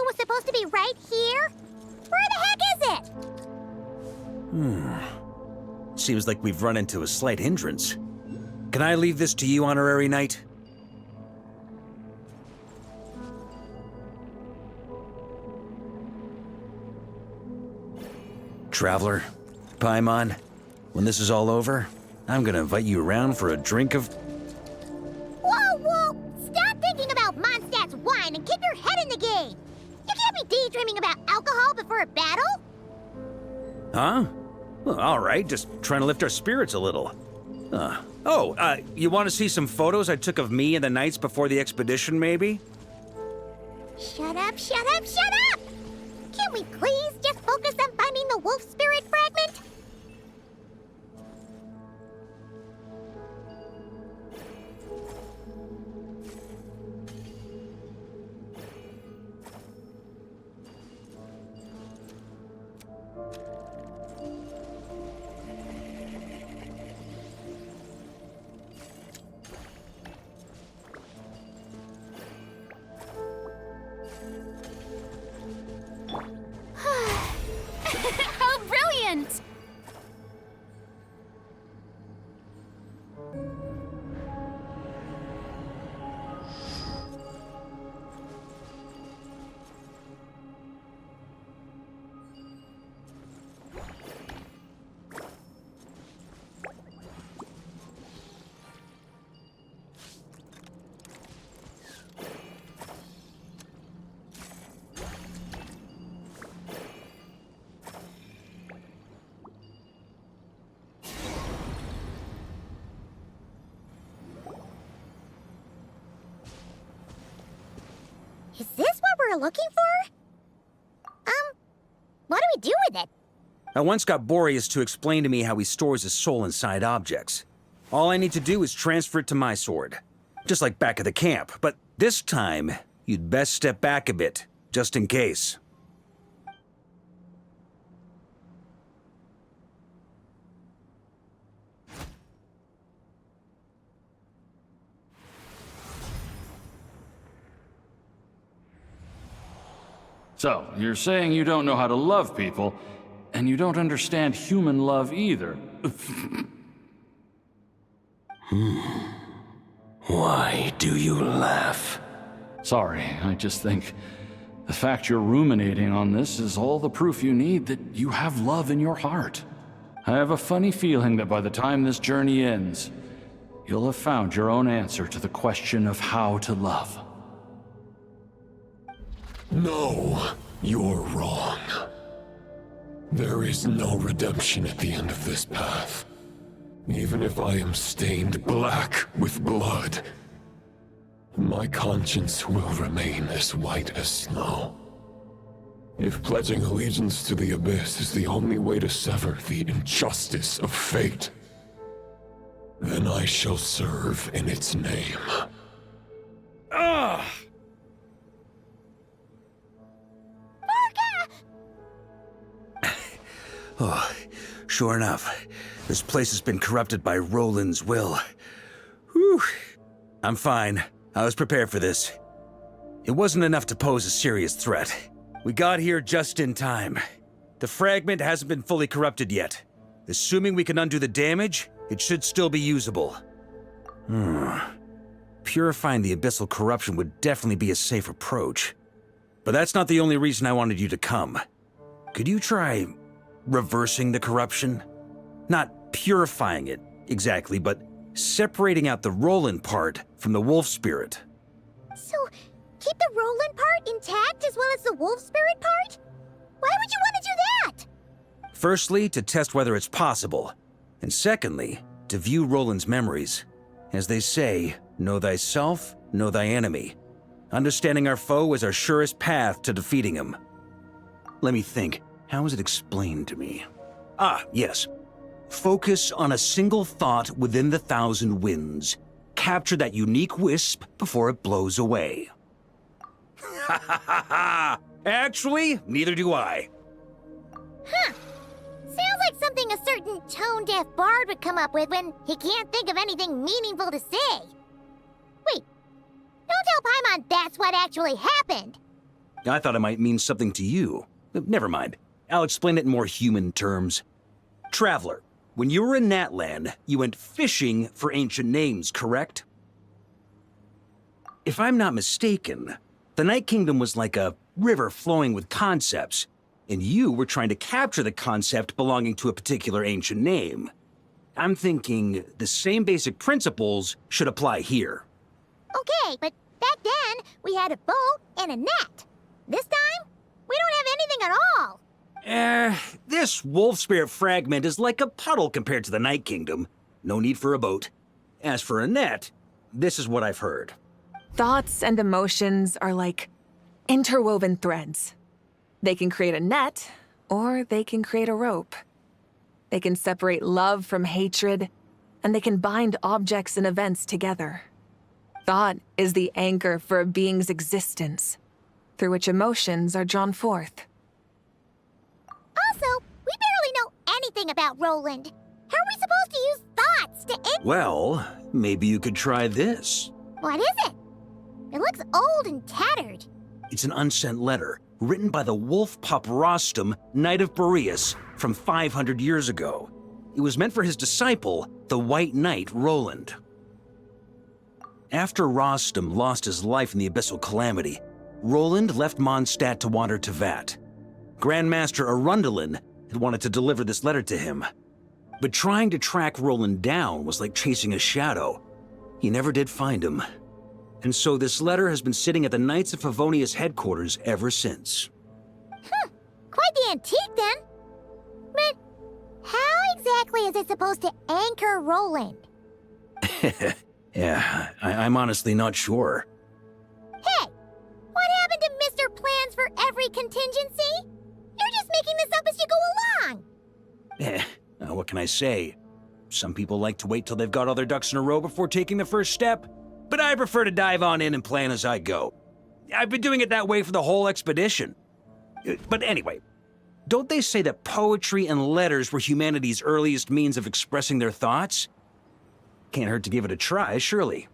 was supposed to be right here? Where the heck is it? Seems like we've run into a slight hindrance. Can I leave this to you, Honorary Knight? Traveler, Paimon, when this is all over, I'm gonna invite you around for a drink of... Whoa! Stop thinking about Mondstadt's wine and keep your head in the game! You can't be daydreaming about alcohol before a battle? Huh? Well, all right, just trying to lift our spirits a little. You want to see some photos I took of me and the knights before the expedition, maybe? Shut up! Can't we please just focus on finding the wolf spirit fragment? How brilliant! Is this what we're looking for? What do we do with it? I once got Boreas to explain to me how he stores his soul inside objects. All I need to do is transfer it to my sword. Just like back at the camp, but this time, you'd best step back a bit, just in case. So, you're saying you don't know how to love people, and you don't understand human love either. Why do you laugh? Sorry, I just think the fact you're ruminating on this is all the proof you need that you have love in your heart. I have a funny feeling that by the time this journey ends, you'll have found your own answer to the question of how to love. No, you're wrong. There is no redemption at the end of this path. Even if I am stained black with blood, my conscience will remain as white as snow. If pledging allegiance to the Abyss is the only way to sever the injustice of fate, then I shall serve in its name. Ugh! Oh, sure enough, this place has been corrupted by Roland's will. Whew. I'm fine. I was prepared for this. It wasn't enough to pose a serious threat. We got here just in time. The fragment hasn't been fully corrupted yet. Assuming we can undo the damage, it should still be usable. Purifying the abyssal corruption would definitely be a safe approach. But that's not the only reason I wanted you to come. Could you try reversing the corruption? Not purifying it, exactly, but separating out the Roland part from the wolf spirit. So, keep the Roland part intact as well as the wolf spirit part? Why would you want to do that? Firstly, to test whether it's possible. And secondly, to view Roland's memories. As they say, know thyself, know thy enemy. Understanding our foe is our surest path to defeating him. Let me think. How was it explained to me? Ah, yes. Focus on a single thought within the 1,000 winds. Capture that unique wisp before it blows away. Ha ha ha ha! Actually, neither do I. Huh. Sounds like something a certain tone-deaf bard would come up with when he can't think of anything meaningful to say. Wait, don't tell Paimon that's what actually happened. I thought it might mean something to you. Never mind. I'll explain it in more human terms. Traveler, when you were in Natland, you went fishing for ancient names, correct? If I'm not mistaken, the Night Kingdom was like a river flowing with concepts, and you were trying to capture the concept belonging to a particular ancient name. I'm thinking the same basic principles should apply here. Okay, but back then, we had a boat and a net. This time, we don't have anything at all. This wolf spirit fragment is like a puddle compared to the Night Kingdom. No need for a boat. As for a net, this is what I've heard. Thoughts and emotions are like interwoven threads. They can create a net, or they can create a rope. They can separate love from hatred, and they can bind objects and events together. Thought is the anchor for a being's existence, through which emotions are drawn forth. Also, we barely know anything about Roland. How are we supposed to use thoughts to Well, maybe you could try this. What is it? It looks old and tattered. It's an unsent letter, written by the wolf pup Rostam, Knight of Boreas, from 500 years ago. It was meant for his disciple, the White Knight Roland. After Rostam lost his life in the Abyssal Calamity, Roland left Mondstadt to wander to Vat. Grandmaster Arundel had wanted to deliver this letter to him. But trying to track Roland down was like chasing a shadow. He never did find him. And so this letter has been sitting at the Knights of Favonius headquarters ever since. Quite the antique then. But how exactly is it supposed to anchor Roland? Yeah, I'm honestly not sure. Hey, what happened to Mr. Plans for every contingency? You're just making this up as you go along. What can I say? Some people like to wait till they've got all their ducks in a row before taking the first step, but I prefer to dive on in and plan as I go. I've been doing it that way for the whole expedition. But anyway, don't they say that poetry and letters were humanity's earliest means of expressing their thoughts? Can't hurt to give it a try, surely.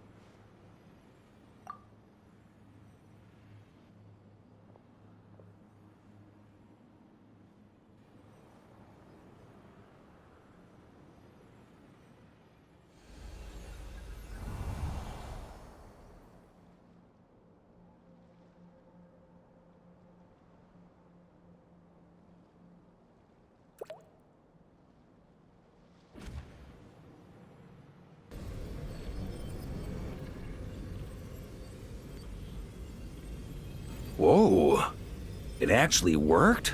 Whoa, it actually worked?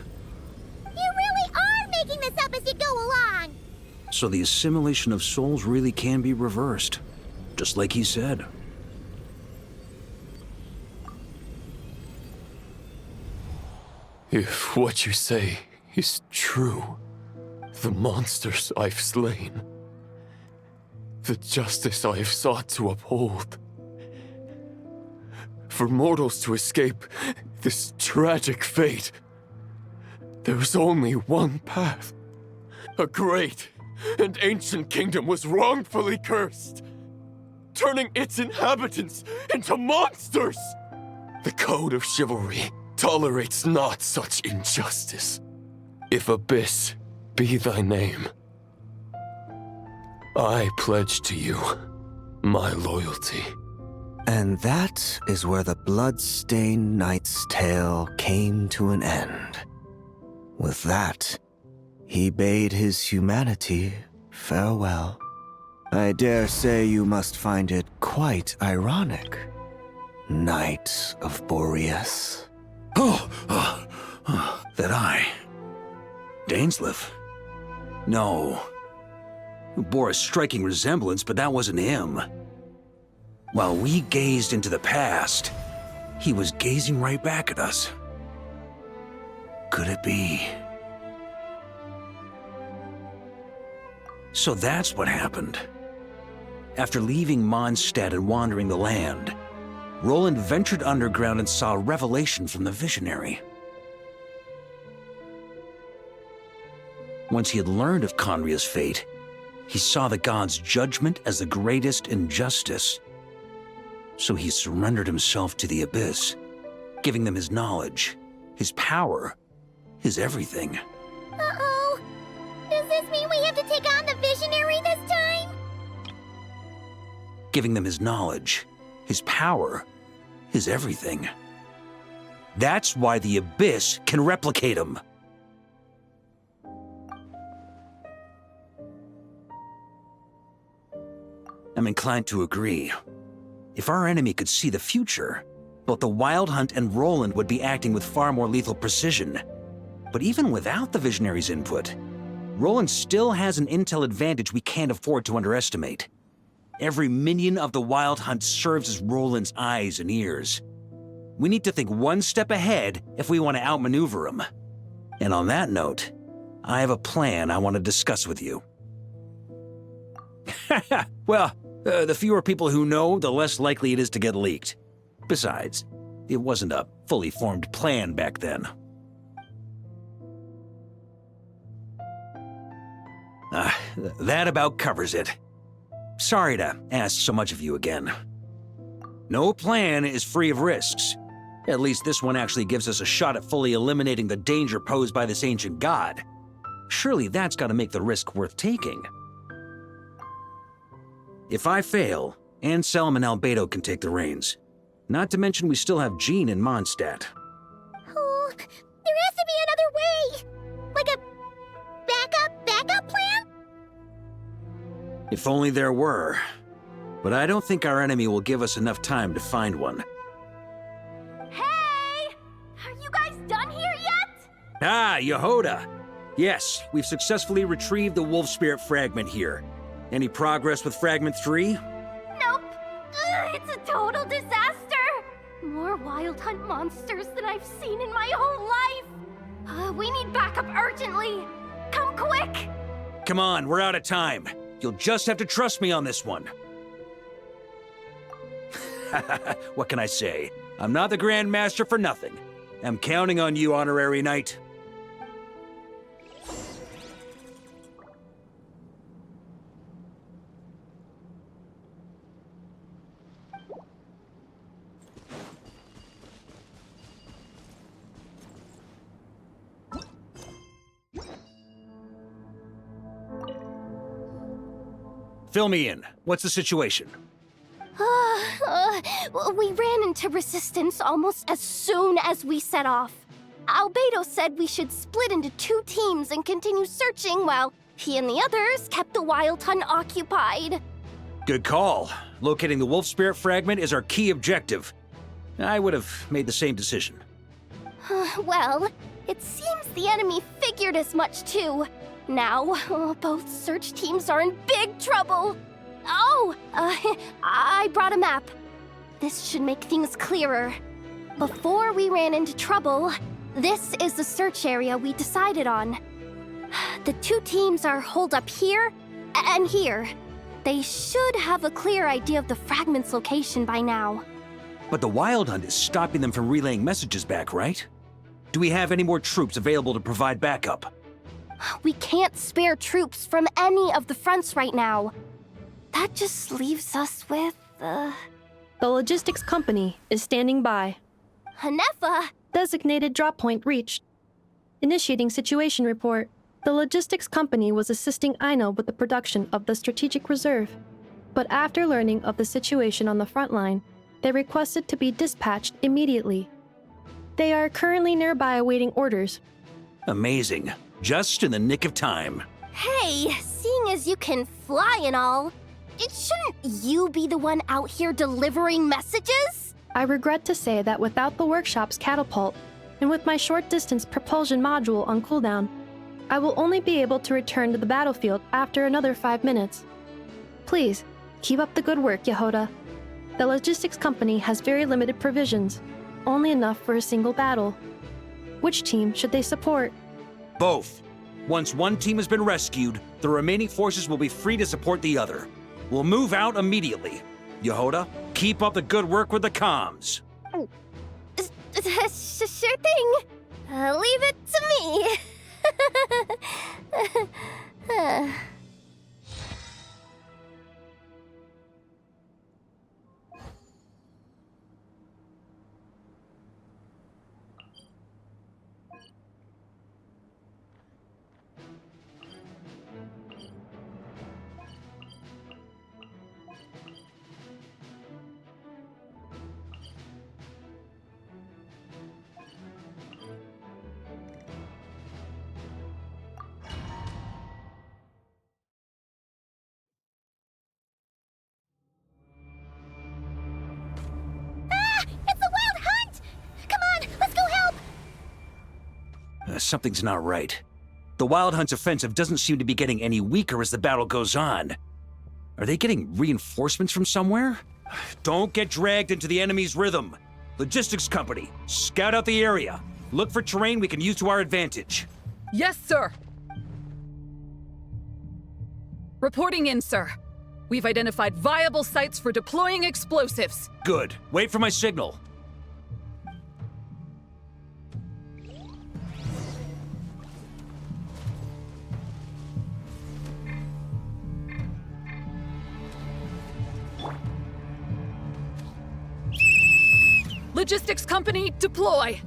You really are making this up as you go along. So the assimilation of souls really can be reversed, just like he said. If what you say is true, the monsters I've slain, the justice I have sought to uphold, for mortals to escape this tragic fate, there's only one path. A great and ancient kingdom was wrongfully cursed, turning its inhabitants into monsters. The code of chivalry tolerates not such injustice. If Abyss be thy name, I pledge to you my loyalty. And that is where the blood-stained knight's tale came to an end. With that, he bade his humanity farewell. I dare say you must find it quite ironic, Knight of Boreas. That I... Dainsleif? No. Bore a striking resemblance, but that wasn't him. While we gazed into the past, he was gazing right back at us. Could it be? So that's what happened. After leaving Mondstadt and wandering the land, Roland ventured underground and saw a revelation from the visionary. Once he had learned of Conria's fate, he saw the gods' judgment as the greatest injustice. So he surrendered himself to the Abyss giving them his knowledge, his power, his everything. Uh-oh. Does this mean we have to take on the Visionary this time? Giving them his knowledge, his power, his everything. That's why the Abyss can replicate him. I'm inclined to agree. If our enemy could see the future, both the Wild Hunt and Roland would be acting with far more lethal precision. But even without the Visionary's input, Roland still has an intel advantage we can't afford to underestimate. Every minion of the Wild Hunt serves as Roland's eyes and ears. We need to think one step ahead if we want to outmaneuver him. And on that note, I have a plan I want to discuss with you. Well, the fewer people who know, the less likely it is to get leaked. Besides, it wasn't a fully formed plan back then. That about covers it. Sorry to ask so much of you again. No plan is free of risks. At least this one actually gives us a shot at fully eliminating the danger posed by this ancient god. Surely that's got to make the risk worth taking. If I fail, Anselm and Albedo can take the reins. Not to mention we still have Jean and Mondstadt. Oh, there has to be another way! Like a backup plan? If only there were. But I don't think our enemy will give us enough time to find one. Hey! Are you guys done here yet? Ah, Yehoda! Yes, we've successfully retrieved the Wolf Spirit fragment here. Any progress with Fragment 3? Nope. It's a total disaster. More Wild Hunt monsters than I've seen in my whole life. We need backup urgently. Come quick! Come on, we're out of time. You'll just have to trust me on this one. What can I say? I'm not the Grand Master for nothing. I'm counting on you, Honorary Knight. Fill me in. What's the situation? We ran into resistance almost as soon as we set off. Albedo said we should split into 2 teams and continue searching while he and the others kept the Wild Hunt occupied. Good call. Locating the Wolf Spirit fragment is our key objective. I would have made the same decision. Well, it seems the enemy figured as much too. Now, both search teams are in big trouble. Oh, I brought a map. This should make things clearer. Before we ran into trouble, this is the search area we decided on. The 2 teams are holed up here and here. They should have a clear idea of the fragment's location by now. But the Wild Hunt is stopping them from relaying messages back, right? Do we have any more troops available to provide backup? We can't spare troops from any of the fronts right now. That just leaves us with, The logistics company is standing by. Hanefa. Designated drop point reached. Initiating situation report. The logistics company was assisting Aino with the production of the strategic reserve. But after learning of the situation on the front line, they requested to be dispatched immediately. They are currently nearby awaiting orders. Amazing. Just in the nick of time. Hey, seeing as you can fly and all, shouldn't you be the one out here delivering messages? I regret to say that without the workshop's catapult, and with my short-distance propulsion module on cooldown, I will only be able to return to the battlefield after another 5 minutes. Please, keep up the good work, Yehoda. The logistics company has very limited provisions, only enough for a single battle. Which team should they support? Both. Once one team has been rescued, the remaining forces will be free to support the other. We'll move out immediately. Yehoda, keep up the good work with the comms. Sure thing. Leave it to me. Something's not right. The Wild Hunt's offensive doesn't seem to be getting any weaker as the battle goes on. Are they getting reinforcements from somewhere? Don't get dragged into the enemy's rhythm. Logistics company, scout out the area. Look for terrain we can use to our advantage. Yes, sir. Reporting in, sir. We've identified viable sites for deploying explosives. Good. Wait for my signal. Logistics company, deploy!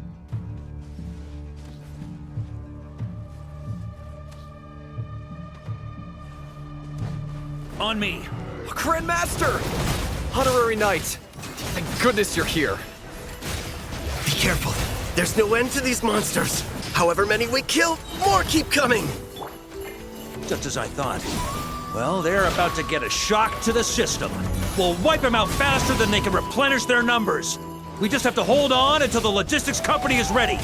On me. Grandmaster! Honorary Knight! Thank goodness you're here. Be careful. There's no end to these monsters. However many we kill, more keep coming. Just as I thought. Well, they're about to get a shock to the system. We'll wipe them out faster than they can replenish their numbers. We just have to hold on until the logistics company is ready.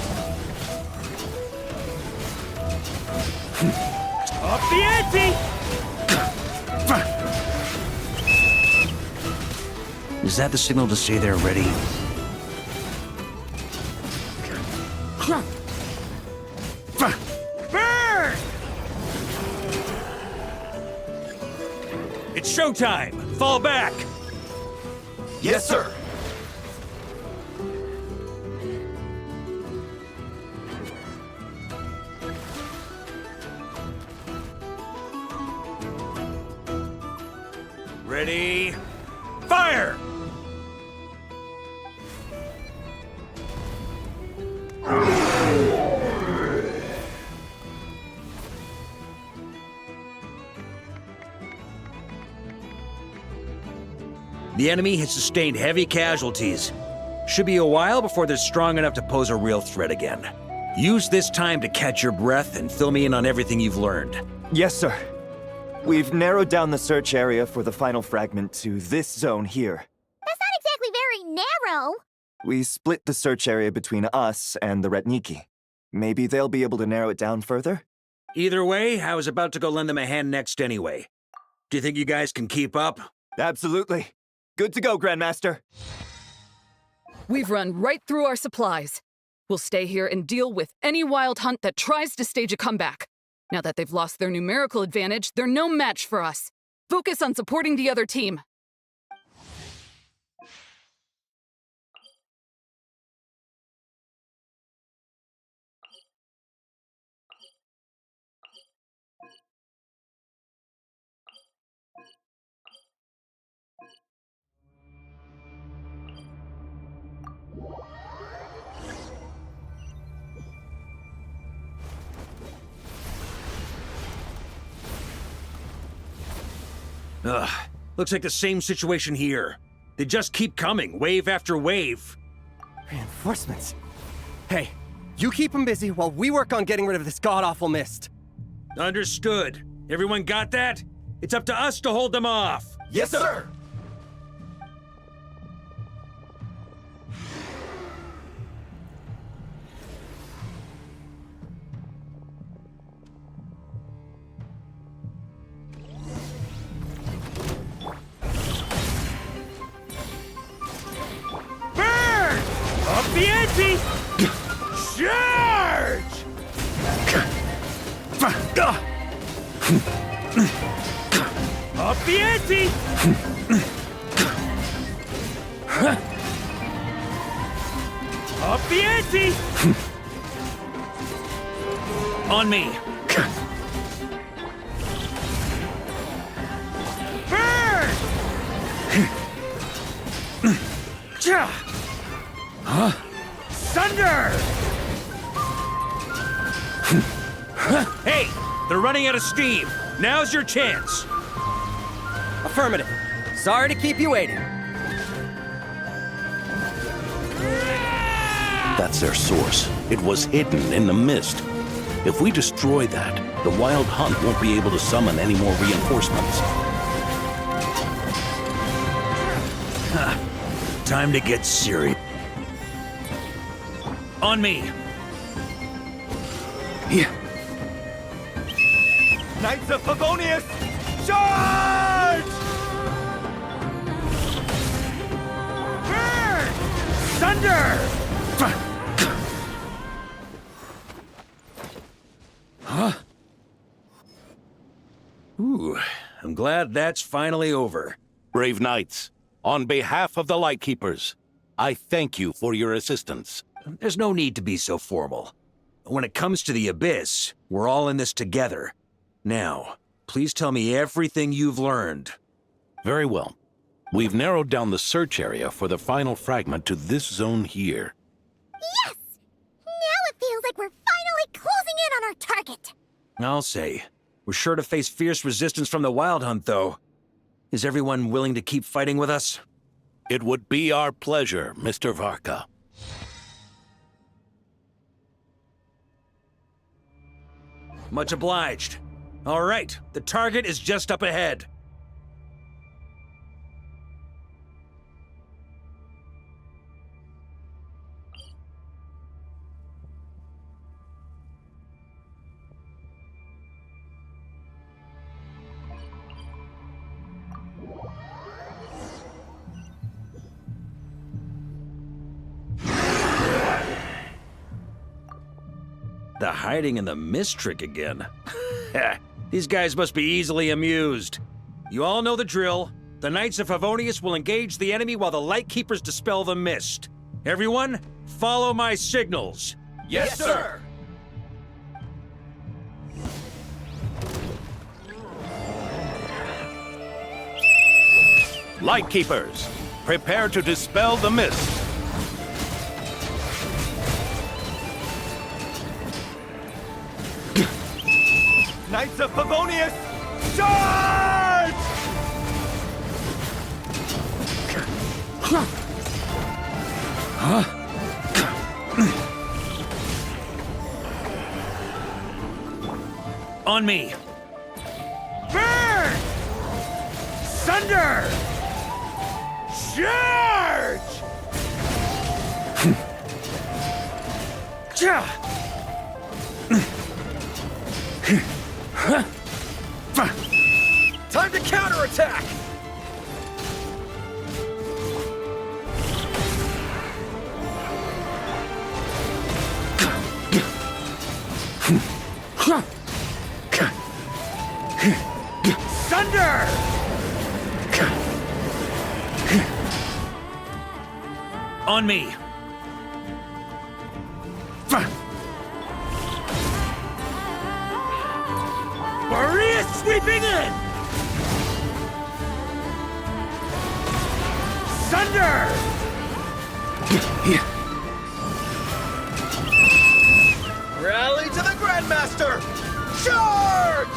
Up the ante! Is that the signal to say they're ready? Burn! It's showtime! Fall back! Yes, sir. Ready? Fire! The enemy has sustained heavy casualties. Should be a while before they're strong enough to pose a real threat again. Use this time to catch your breath and fill me in on everything you've learned. Yes, sir. We've narrowed down the search area for the final fragment to this zone here. That's not exactly very narrow. We split the search area between us and the Retniki. Maybe they'll be able to narrow it down further? Either way, I was about to go lend them a hand next anyway. Do you think you guys can keep up? Absolutely. Good to go, Grandmaster. We've run right through our supplies. We'll stay here and deal with any Wild Hunt that tries to stage a comeback. Now that they've lost their numerical advantage, they're no match for us. Focus on supporting the other team. Ugh, looks like the same situation here. They just keep coming, wave after wave. Reinforcements. Hey, you keep them busy while we work on getting rid of this god-awful mist. Understood. Everyone got that? It's up to us to hold them off. Yes, sir. Up the ante! Charge! Up the ante! Up the ante! On me! Burn! Huh? Thunder! Hey, they're running out of steam. Now's your chance. Affirmative. Sorry to keep you waiting. That's their source. It was hidden in the mist. If we destroy that, the Wild Hunt won't be able to summon any more reinforcements. Time to get serious. On me. Knights of Favonius, charge! Burn! Thunder! Huh? Ooh, I'm glad that's finally over. Brave knights, on behalf of the Lightkeepers, I thank you for your assistance. There's no need to be so formal. When it comes to the Abyss, we're all in this together. Now, please tell me everything you've learned. Very well. We've narrowed down the search area for the final fragment to this zone here. Yes! Now it feels like we're finally closing in on our target. I'll say. We're sure to face fierce resistance from the Wild Hunt, though. Is everyone willing to keep fighting with us? It would be our pleasure, Mr. Varka. Much obliged. All right, the target is just up ahead. The hiding in the mist trick again. These guys must be easily amused. You all know the drill. The Knights of Favonius will engage the enemy while the Lightkeepers dispel the mist. Everyone, follow my signals. Yes, sir! Lightkeepers, prepare to dispel the mist. Knights of Favonius, charge! On me. Burn! Thunder! Charge! Time to counterattack! Thunder! On me. Maria sweeping in! Thunder! Rally to the Grandmaster! Charge!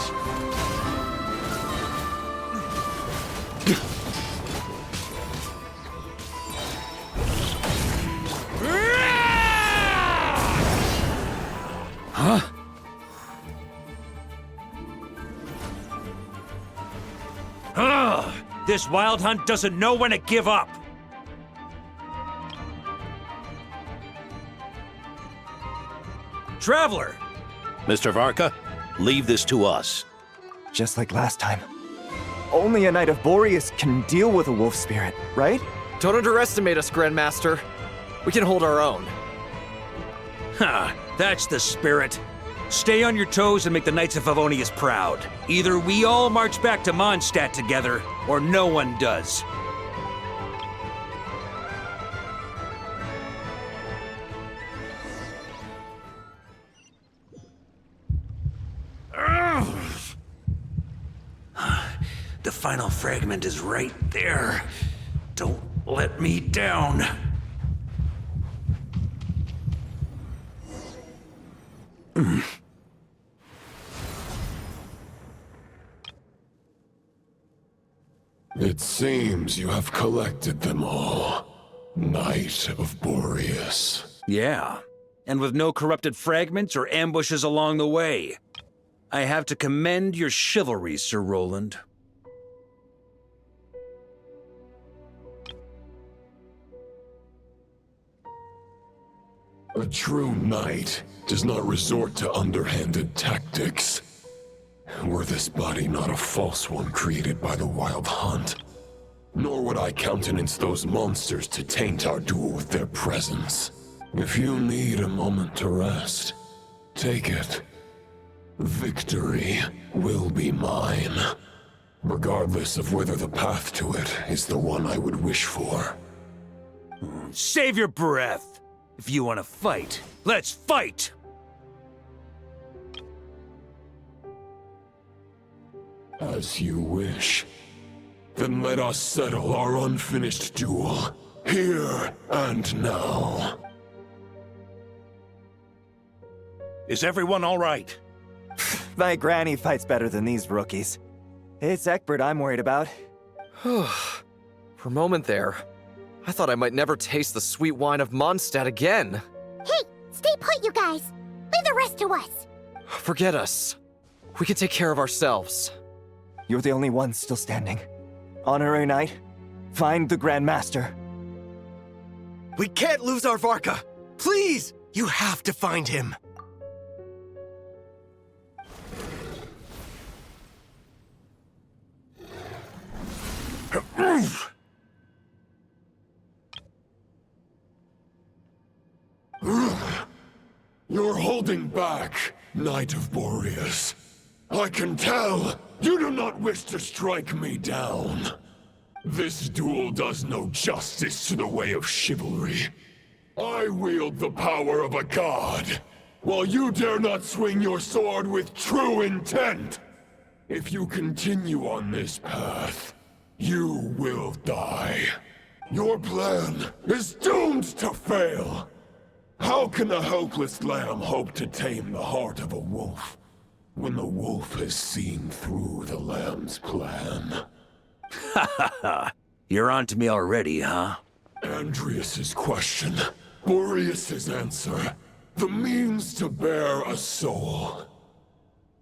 Huh? Ugh! This Wild Hunt doesn't know when to give up! Traveler! Mr. Varka, leave this to us. Just like last time. Only a Knight of Boreas can deal with a wolf spirit, right? Don't underestimate us, Grandmaster. We can hold our own. Ha! That's the spirit. Stay on your toes and make the Knights of Favonius proud. Either we all march back to Mondstadt together, or no one does. The final fragment is right there. Don't let me down. It seems you have collected them all, Knight of Boreas. Yeah, and with no corrupted fragments or ambushes along the way. I have to commend your chivalry, Sir Roland. A true knight does not resort to underhanded tactics. Were this body not a false one created by the Wild Hunt, nor would I countenance those monsters to taint our duel with their presence. If you need a moment to rest, take it. Victory will be mine, regardless of whether the path to it is the one I would wish for. Save your breath! If you want to fight, let's fight! As you wish. Then let us settle our unfinished duel, here and now. Is everyone all right? My granny fights better than these rookies. It's Egbert I'm worried about. For a moment there, I thought I might never taste the sweet wine of Mondstadt again. Hey, stay put, you guys. Leave the rest to us. Forget us. We can take care of ourselves. You're the only one still standing. Honorary Knight, find the Grand Master. We can't lose our Varka! Please! You have to find him! You're holding back, Knight of Boreas. I can tell you do not wish to strike me down. This duel does no justice to the way of chivalry. I wield the power of a god, while you dare not swing your sword with true intent. If you continue on this path, you will die. Your plan is doomed to fail. How can a helpless lamb hope to tame the heart of a wolf, when the wolf has seen through the lamb's plan? Ha ha ha! You're on to me already, huh? Andreas's question, Boreas's answer, the means to bear a soul.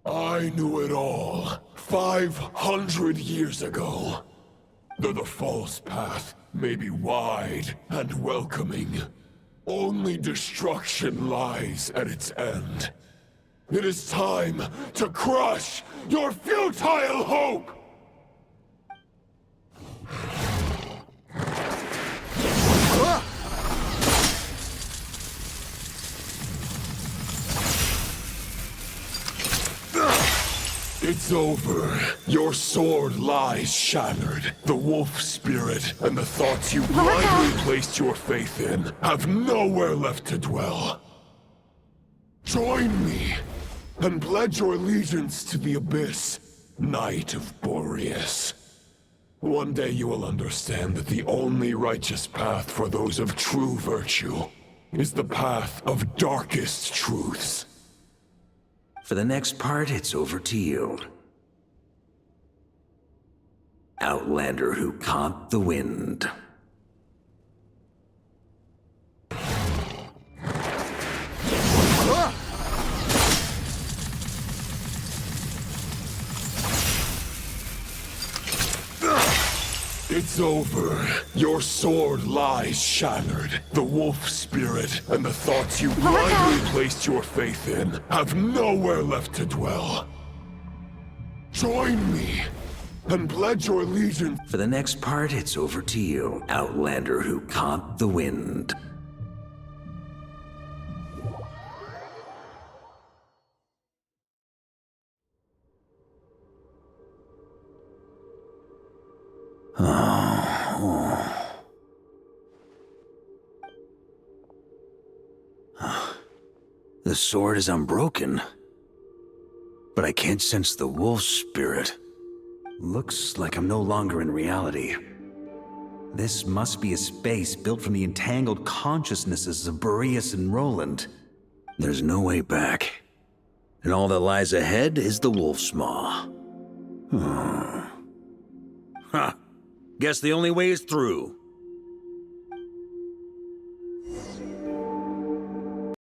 I knew it all 500 years ago. Though the false path may be wide and welcoming, only destruction lies at its end. It is time to crush your futile hope! It's over. Your sword lies shattered. The wolf spirit and the thoughts you blindly placed your faith in have nowhere left to dwell. Join me and pledge your allegiance to the abyss, Knight of Boreas. One day you will understand that the only righteous path for those of true virtue is the path of darkest truths. For the next part, it's over to you. Outlander who caught the wind. It's over. Your sword lies shattered. The wolf spirit and the thoughts you blindly placed your faith in have nowhere left to dwell. Join me and pledge your allegiance. For the next part, it's over to you. Outlander who caught the wind. The sword is unbroken, but I can't sense the wolf spirit. Looks like I'm no longer in reality. This must be a space built from the entangled consciousnesses of Boreas and Roland. There's no way back, and all that lies ahead is the wolf's maw. Huh. Guess the only way is through.